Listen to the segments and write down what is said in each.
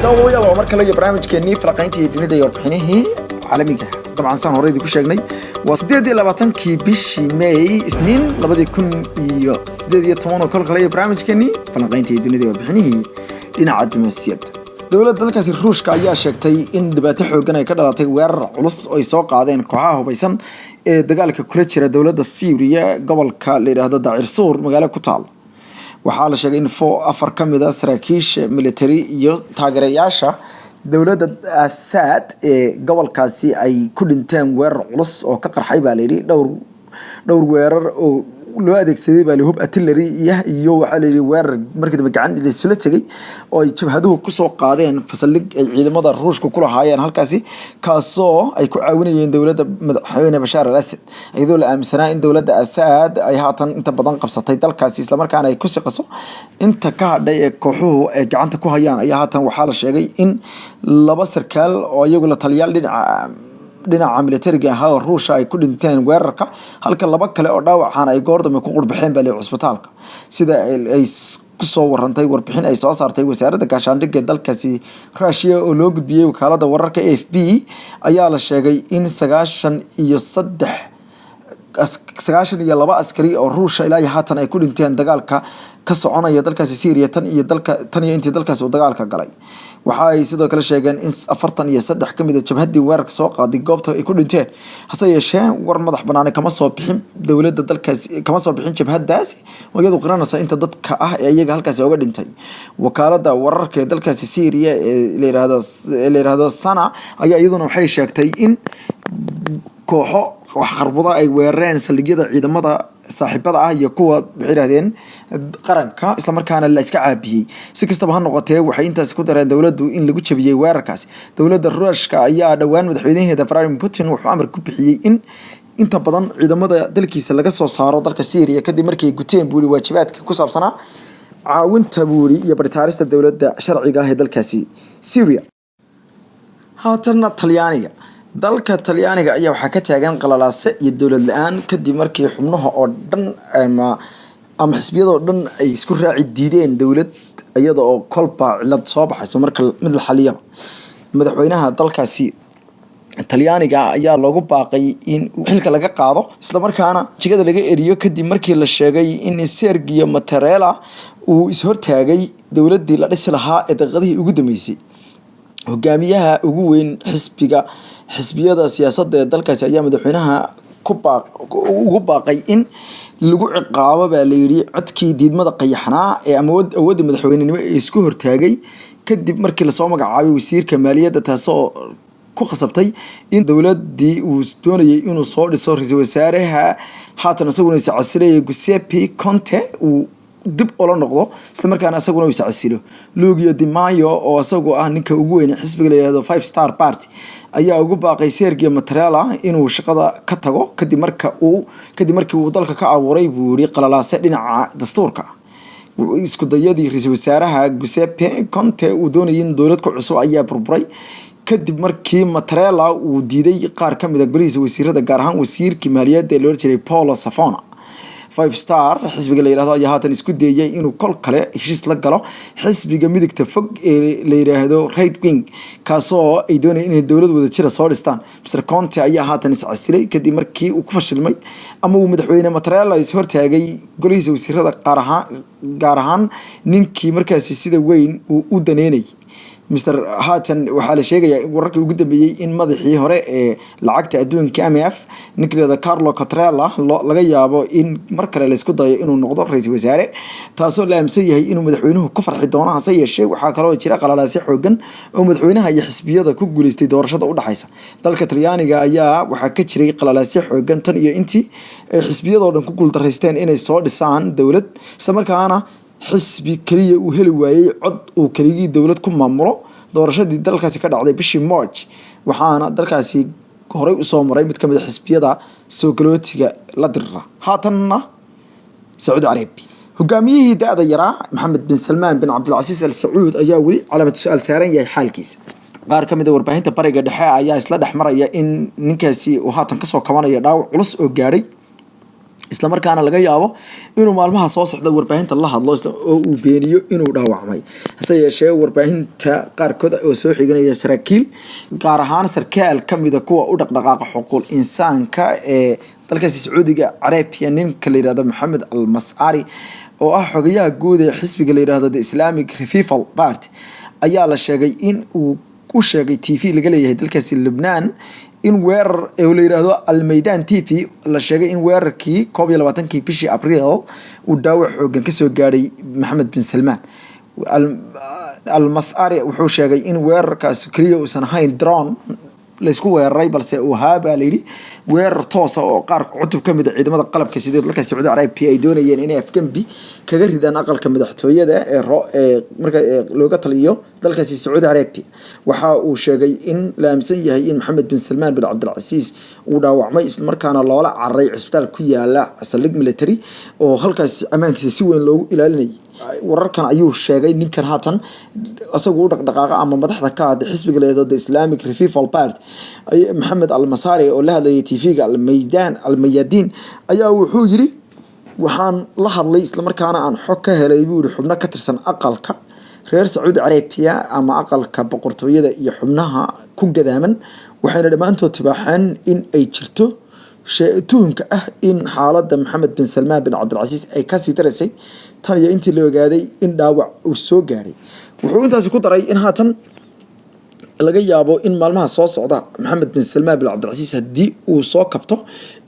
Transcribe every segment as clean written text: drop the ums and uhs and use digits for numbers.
daawadayaal oo markale iyo barnaamijkeennii falaqayntii dunida iyo warbixinihii caalamiga dabcan saan horey ku sheegnay waa 28kii bishii May isniin 2018 oo kale iyo barnaamijkeennii falaqayntii dunida iyo warbixinihii dhinaca diblomaasiyadda dowladda dalkaasi Ruushka ayaa sheegtay in dhibaato xooggan ay ka dhalatay weerar culus oo ay soo qaadeen kooxaha hubeysan ee dagaalka kula jira dowladda Syria gobolka la yiraahdo Da'ir Sur magaalo ku taal waxaa la sheegay in afar ka mid ah saraakiisha military iyo taageerayaasha dowladda Assad ee gobolkaasi ay ku dhinteen weerar culus oo ka qarxay baa la yiri dhowr weerar oo loo adeegsaday baa hub artillery iyo waxa la yiri weerar markii dambe gacan isla tagay oo ay jabhaduhu ku soo qaadeen fasalig ay ciidamada Ruushka ku lahaayeen halkaasi kaasoo ay ku caawinayeen dowladda madaxweyne Bashar al-Assad iyadoo la aaminsanaa in dowladda Assad ay haatan inta badan qabsatay dalkaasi isla markaana ay ku siqaso inta ka hadhay ee kooxuhu ay gacanta ku hayaan ayaa haatan waxaa la sheegay in laba sarkaal oo iyagu la taliyaal dhinaca militariga ah oo Ruushka ay ku dhinteen weerarka halka laba kale oo dhaawacaan ay goordama ku qurbaxeen baa cusbitaalka sida ay ku soo warantay warbixin ay soo saartay wasaaradda gaashaandhigga dalkaasi Russia oo loo gudbiyay wakaaladda wararka AFP ayaa la sheegay in 92 askari oo Ruushka ilaa haatan ay ku dhinteen dagaalka ka soconaya dalkaasi Syria tan iyo intii dalkaas uu dagaalka galay waxa ay sidoo kale sheegeen in 43 kamid ah jabhadii weerarka soo qaaday goobta ay ku dhinteen hase yeeshee war madax banaan kama soo bixin dowladda dalkaasi kama soo bixin jabhadaasi oo iyadu qiranaysa inta dadka ah ee iyaga halkaas uga dhintay wakaaladda wararka ee dalkaasi Syria ee la yiraahdo Sana ayaa iyaduna waxay sheegtay in kooxo wax qarbuda ay weerareen saldhigyada ciidamada saaxiibada ah iyo kuwa xiraahdeen qaranka isla markaana la iska caabiyay si kastaba ha noqotee waxay intaas ku dareen dawladdu in lagu jabiyay weerarkaas dawladda Ruushka ayaa dhawaan madaxweynaheeda Vladimir Putin wuxuu amar ku bixiyay in inta badan ciidamada dalkiisa laga soo saaro dalka Syria kadib markii ay guteen buuli waajibaadka ku saabsanaa caawinta buuli iyo baritaarista dawladda sharciga ah ee dalkaasi Syria haatan Talyaaniga dalka Talyaaniga ayaa waxa ka taagan qalalaase iyo dawlad la'aan kadib markii xubnaha oo dhan ama xisbiyada oo dhan ay isku raaci diideen dawlad iyada oo kolba cilad soo baxayso marka mid la xaliyo madaxweynaha dalkaasi Talyaaniga ayaa loogu baaqay in xilka laga qaado isla markaana jigada laga eriyo kadib markii la sheegay in Sergio Mattarella uu is hortaagay dawladii la dhisi lahaa ee daqiiqadii ugu dambeysay hogaamiyaha ugu weyn xisbiyada siyaasadda ee dalkaasi ayaa madaxweynaha ugu baaqay in lagu ciqaabo baa la yiri codkii diidmada qayaxnaa ee awoodda madaxweynenimo ee isku hortaagay kadib markii la soo magacaabay wasiirka maaliyadda taasoo ku khasabtay in dawladii uu doonayay inuu soo dhiso ra'iisul wasaaraha haatan isaguna iscasilay Giuseppe Conte uu dib ula noqdo isla markaana asaguna uu iscasilo Luigi Di Maio oo asagu ah ninka ugu weyn xisbiga la yiraahdo 5 Star Party ayaa ugu baaqay Sergio Mattarella inuu shaqada ka tago kadib markii uu dalka ka abuuray buu yiri qalalaase dhinaca dastuurka isku dayadii ra'iisul wasaaraha Giuseppe Conte uu doonayay in dawlad ku cusub ayaa burburay kadib markii Mattarella uu diiday qaar ka mid ah golihiisa wasiirada gaar ahaan wasiirkii maaliyadda ee loo jiray Paolo Savona 5 Star xisbiga la yiraahdo ayaa haatan isku dayay inuu kol kale heshiis la galo xisbiga midigta fog ee la yiraahdo right wing kaasoo ay doonayeen in dawlad wada jira soo dhistaan Mr Conte ayaa haatan iscasilay kadib markii uu ku fashilmay ama uu madaxweyne Mattarella is hortaagay golihiisa wasiirada gaar ahaan ninkii markaasi sida weyn u daneynay Mr Hatan waxa la sheegay wararkii ugu dambeeyay in madaxii hore ee lacagta adduunka IMF Nicola Carlo Cotrella laga yaabo in mar kale la isku dayo inuu noqdo ra'iisul wasaare taasoo la aaminsan yahay inuu madaxweynuhu ka farxi doono hase yeeshee waxa kale oo jira qalalaase xooggan oo madaxweynaha iyo xisbiyada ku guuleystay doorashada u dhaxaysa dalka Talyaaniga ayaa waxa ka jiray qalalaase xooggan tan iyo intii xisbiyada oo dhan ku guuldareysteen inay soo dhisaan dawlad isla markaana xisbi kaliya uu heli waayay cod uu kaligii dawlad ku maamulo doorashadii dalkaasi ka dhacday bishii March waxaana dalkaasi horey u soo maray mid ka mid ah xisbiyada soo galootiga la dirra haatanna Saudi Arabia hogaamiyihii da'da yaraa Mohammed bin Salman bin Abdul Aziz Al Saud ayaa wali calaamad su'aal saaran yahay xaalkiisa qaar ka mid ah warbaahinta bariga dhexe ayaa isla dhexmaraya in ninkaasi uu haatan ka soo kabanaya dhaawac culus oo gaaray isla markaana laga yaabo inuu maalmaha soo socda warbaahinta la hadlo oo uu beeniyo inuu dhaawacmay hase yeeshee warbaahinta qaarkood oo soo xiganaya saraakiil gaar ahaan sarkaal kamida kuwa u dhaqdhaqaaqa xuquuqul insaanka ee dalkaasi Sacuudiga Carabiya ninka la yiraahdo Mohammed Al-Mas'ari oo ah xogayaha guud ee xisbiga la yiraahdo The Islamic Revival Party ayaa la sheegay in uu u sheegay TV laga leeyahay dalkaasi Lebanon in weerar ee la yiraahdo Al-Maydan TV la sheegay in weerarkii 21kii bishii Abriil uu dhaawac xooggan ka soo gaaray Mohammed bin Salman Al-Mas'ari wuxuu sheegay in weerarkaas kaliya uusan ahayn drone la isku weeraray balse uu haaba leeyay weerar toos ah oo qaar cutub kamid ah ciidamada qalabka sida dalka Sacuudi Carabiya ay doonayeen inay afgambi kaga ridaan aqalka madaxtooyada ee marka looga taliyo dalkaasi Sacuudi Carabiya waxa uu sheegay in la aaminsan yahay in Mohammed bin Salman bin Abdul Aziz uu dhaawacmay isla markaana loola carray isbitaal ku yaala saldhig military oo halkaas amaankiisa si weyn loogu ilaalinayay wararkan ayuu sheegay ninkan haatan asagu u dhaqdhaqaaqa ama madaxda ka ah xisbiga leeyahay The Islamic Revival Party Mohammed Al-Mas'ari oo la hadlayay TV-ga Al-Mayadin ayaa wuxuu yiri waxaan la hadlay isla markaana aan xog ka helay buu xubno ka tirsan aqalka reer Sacuudi Carabiya ama aqalka boqortooyada iyo xubnaha ku gadaaman waxayna dhamaantood tibaaxaan in ay jirto tuhunka ah in xaaladda Mohammed bin Salman bin Abdul Aziz ay ka sii dareysay tan iyo intii la ogaaday in dhaawac uu soo gaaray wuxuu intaas ku daray in haatan laga yaabo in maalmaha soo socda Mohammed bin Salman bin Abdul Aziz hadii uu soo kabto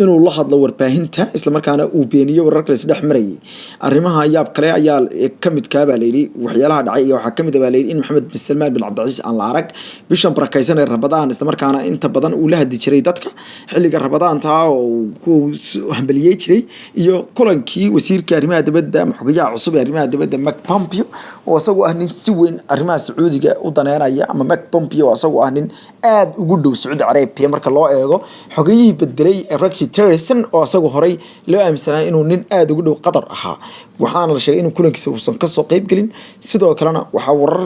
inuu la hadlo warbaahinta isla markaana uu beeniyo wararka la isdhex marayay arrimaha yaab kale ayaa kamid ka baleeyay waxyaalaha dhacay iyo waxa kamid ah baleeyay in Mohammed bin Salman bin Abdul Aziz aan la arag bishan barakaysan ee Ramadaan isla markaana inta badan uu la hadli jiray dadka xilliga Ramadaanta oo ku hambaliyay jiray iyo kulankii wasiirka arrimaha dibadda xogayaha cusub ee arrimaha dibadda Mike Pompeo oo isagu ah nin si weyn arrimaha Sacuudiga u daneynaya ama Mike Pompeo asagu ah nin aad ugu dhow Sacuudi Carabiya marka loo eego xogayihii bedelay Rex Tillerson oo asagu horay loo aaminsanaa inuu nin aad ugu dhow Qatar ahaa waxaana la sheegay in kulankiisa uusan ka soo qayb galin sidoo kalena waxa warar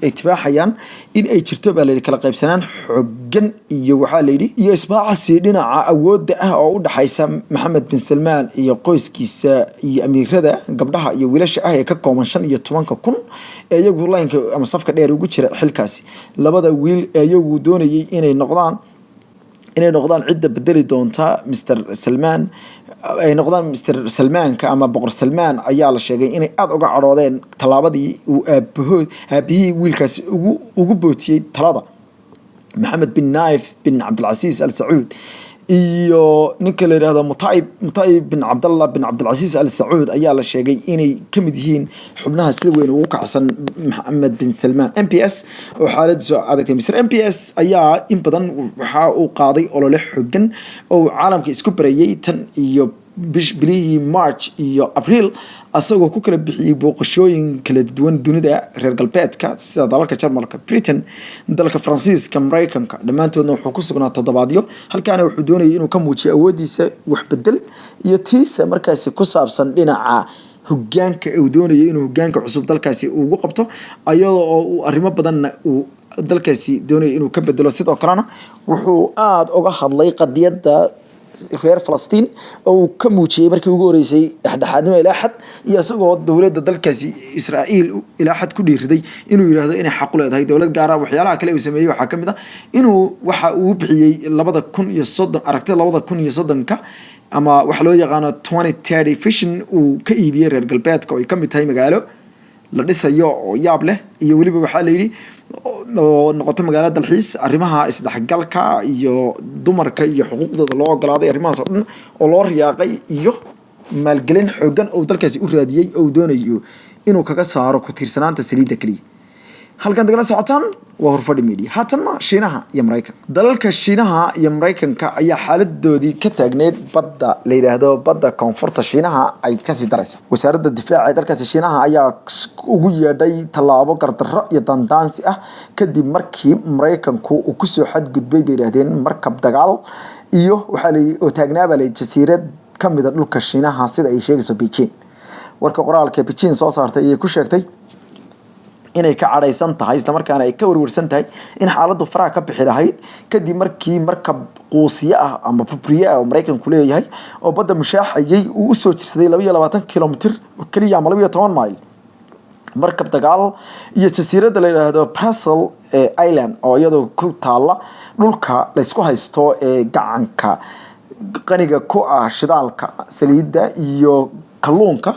ay tibaaxayaan in ay jirto baa la kala qaybsanaan xooggan iyo waxa la yiri iyo isbaacasi dhinaca awoodda ah oo u dhaxaysa Mohammed bin Salman iyo qoyskiisa iyo amiirada gabdhaha iyo wiilasha ah ee ka kooban 15,000 ee iyagu laynka ama safka dheer ugu jira xilkaasi labada wiil ee iyagu doonayay inay noqdaan cidda bedeli doonta Mr Salman ay noqdaan Mr Salmanka ama boqor Salman ayaa la sheegay inay aad uga caroodeen talaabadii uu aabihii wiilkaasi ugu bootiyay talada Mohammed bin Naif bin Abdul Aziz Al Saud iyo ninka la yiraahdo Mutaib bin Abdullah bin Abdul Aziz Al Saud ayaa la sheegay inay kamid yihiin xubnaha sida weyn ugu kacsan Mohammed bin Salman MPS oo xaaladiisu aadagtay Mr MPS ayaa in badan waxa uu qaaday olole xooggan oo caalamka isku barayay tan iyo bilihii March iyo April asagoo ku kala bixiyay booqashooyin kala duwan dunida reer galbeedka sida dalalka Jarmalka Britain dalka Faransiiska Mareykanka dhamaantoodna wuxuu ku sugnaa toddobaadyo halkaana wuxuu doonayay inuu ka muujiyo awoodiisa wax bedel iyo tiisa markaasi ku saabsan dhinaca hoggaanka uu doonayay inuu hoggaanka cusub dalkaasi ugu qabto ayadoo uu arrimo badan uu dalkaasi doonayay inuu ka bedelo sidoo kalena wuxuu aad uga hadlay qadiyadda reer Falastiin oo ka muujiyay markii ugu horeysay dhexdhexaadnimo ilaa xad iyo asagoo dawladda dalkaasi Israa'iil ilaa xad ku dhiiriday inuu yiraahdo inay xaq u leedahay dawlad gaar ah waxyaalaha kale uu sameeyay waxa kamid ah inuu waxa uu bixiyay 2030 aragtida 2030ka ama wax loo yaqaan 2030 vision uu ka iibiyay reer galbeedka oo ay kamid tahay magaalo la dhisayo oo yaab leh iyo waliba waxa la yiri oo noqoto magaalada dalxiis arrimaha isdhaxgalka iyo dumarka iyo xuquuqdooda loo ogolaaday arrimahaas oo dhan oo loo riyaaqay iyo maalgelin xooggan oo dalkaasi u raadiyay oo doonayo inuu kaga saaro ku tiirsanaanta saliidda kaliya halkan dagala socotaan waa Horfadhi Media haatan Shiinaha iyo Mareykanka dalalka Shiinaha iyo Mareykanka ayaa xaaladoodii ka taagneed badda la yiraahdo badda koonfurta Shiinaha ay ka sii daraysa wasaaradda difaaca dalkaasi Shiinaha ayaa ugu yeedhay talaabo gardarro iyo dandaansi ah kadib markii Mareykanku uu ku soo xadgudbay bay yiraahdeen markab dagaal iyo waxa la oo taagnaaba la jasiirad kamid ah dhulka Shiinaha sida ay sheegayso Beijing warka qoraalka Beijing soo saartay ay ku sheegtay inay ka cadhaysan tahay isla markaana ay ka warwarsan tahay in xaaladdu faraha ka bixi lahayd kadib markii markab quusiye ah ama bubriye ah oo Mareykanku leeyahay oo badda mushaaxayay uu u soo jirsaday 22 kilomitir kaliya ama 12 mayl markab dagaal iyo jasiiradda la yiraahdo Brussels Island oo iyadoo ku taala dhulka la isku haysto ee gacanka qaniga ku ah shidaalka saliidda iyo kalluunka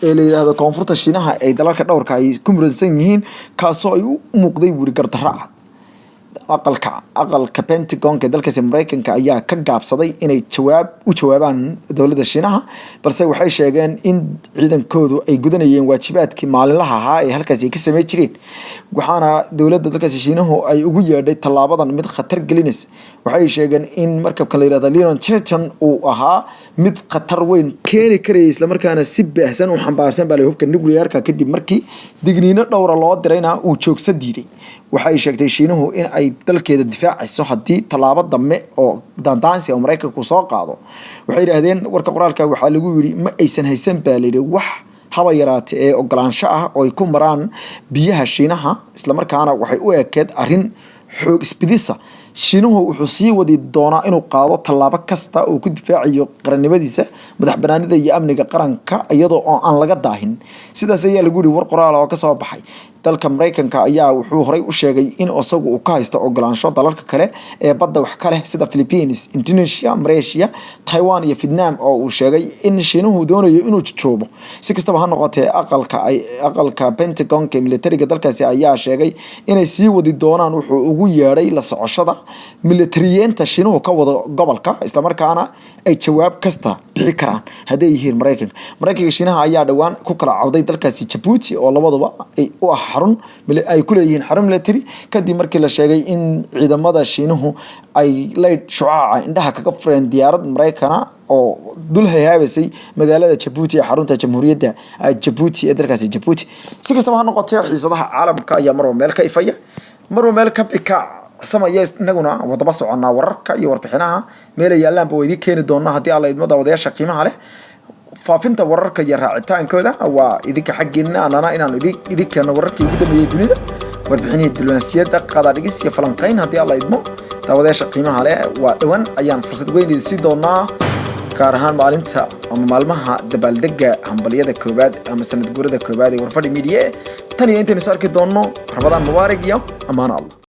ee la yiraahdo koonfurta Shiinaha ee dalalka dhowrka ay ku muransan yihiin kaasoo ay u muuqday buuri gardaraac aqalka Pentagon ee dalka Mareykanka ayaa ka gaabsaday inay u jawaabaan dowladda Shiinaha balse waxay sheegeen in ciidankoodu ay gudanayeen waajibaadkii maalinlaha ahaa ee halkaas ay ka sameeyay jireen waxaana dowladda dalka Shiinaha ay ugu yeedhay talaabadan mid khatar gelinaysa waxay sheegeen in markabka la yiraahdo Leon Chilton uu ahaa mid khatar weyn keeni karay isla markaana si baahsan u xambaarsan baa hubka nuclear-ka kadib markii digniino dhowr loo dirayna uu joogsa diiday waxay sheegtay Shiinuhu in ay dalkeeda difaacayso hadii talaabo dambe oo dandaansi oo Mareykanku soo qaado waxay yiraahdeen warka qoraalka waxa lagu yiri ma aysan haysan baalid wax haba yaraatee ee ogolaansho ah oo ay ku maraan biyaha Shiinaha isla markaana waxay u ekeed arin xoog isbidisa Shiinuhu wuxuu sii wadi doonaa inuu qaado talaabo kasta oo ku difaaciyo qarannimadiisa madaxbannaanida iyo amniga qaranka iyadoo aan laga daahin sidaas ayaa lagu yiri war qoraal oo ka soo baxay dalka Mareykanka ayaa wuxuu horay u sheegay in isagu uu ka haysto ogolaansho dalalka kale ee badda wax kale sida Philippines, Indonesia, Malaysia, Taiwan iyo Vietnam oo uu sheegay in Shiinuhu doonayo inuu joobo si kastaba ha noqotee aqalka Pentagon ee militariga dalkaasi ayaa sheegay inay sii wadi doonaan wuxuu ugu yeeray la socoshada militariyeenta Shiinuhu ka wada gobolka isla markaana ay jawaab kasta bixi karaan haday yihiin Mareykanka Shiinaha ayaa dhawaan ku kala cawday dalkaasi Djibouti oo labaduba ay u xarun ay ku leeyihiin xarun military kadib markii la sheegay in ciidamada Shiinuhu ay leed shucaaca indhaha kaga fureen diyaarad Mareykan oo dul hay'aabisay magaalada Djibouti ee xarunta jamhuuriyadda Djibouti ee dalkaasi Djibouti si kastaba ha noqotee xiisadaha caalamka ayaa marba meel ka ifaya marba meel ka bika sameeyay inaguna wadaba soconaa wararka iyo warbixinaha meel yaallaanba way idin keeni doonaa hadii alla idmo daawadayaasha qiimaha leh faafinta wararka iyo raacitaankooda waa idinka xageena anana inaan idinkeena wararkii ugu dambeeyay dunida warbixinada diblomaasiyadda qada dhigis iyo falanqeyn hadii alla idmo daawadayaasha qiimaha leh waa dhawan ayaan fursad weyn idin doonaa gaar ahaan maalinta ama maalmaha dabaaldega hambaliyada koobaad ama sanad guurada koobaad ee warfadhi media tan iyo inta aynu arki doono Ramadaan mubaarak iyo amaan Allah